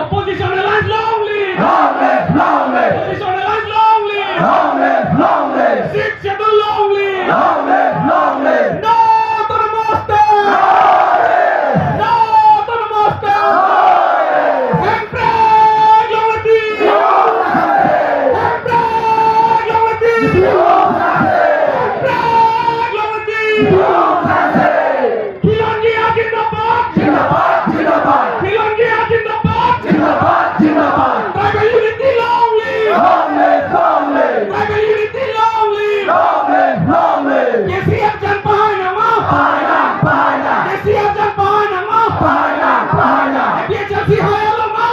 Oppositionalize long live! Long live! Oppositionalize long live! Long live! Six schedule long live! Long live! No to the master! No to the master! And brag loyalty! And brag loyalty! And brag loyalty! Khilonjiya Jindabad! Khilonjiya Jindabad! Tribal unity long live! Tribal unity long live! KCF dyan pahanan mo! KCF dyan pahanan mo! PHLC hayalan mo!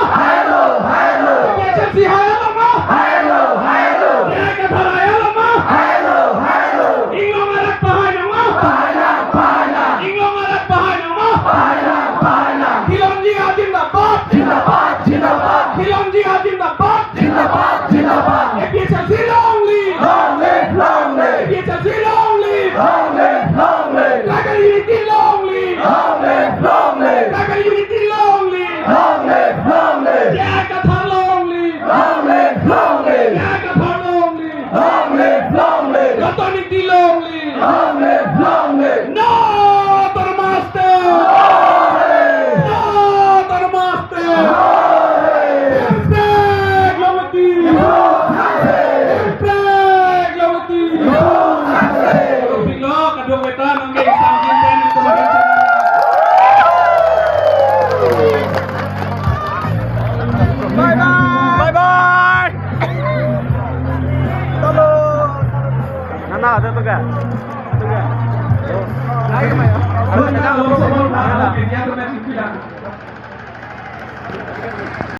PHLC hayalan mo! Nyakat hayalan mo! Inglong alat pahanan mo! Inglong alat pahanan mo! Khilonjiya Jindabad! Khilonjiya Jindabad! PHLC long live! PHLC long live! Tribal unity long live! Tribal unity long live! Nyakat long live! Nyakat long live! Fraternity long live! No to the master! No to the master! Hashtag loyalty! Hashtag loyalty! Pilo, kadung wetan ang gay samkin din ito maganda. Bye-bye! Halo! Nana, ada tuh gak? Itu gak? Lagi kemana ya? Ada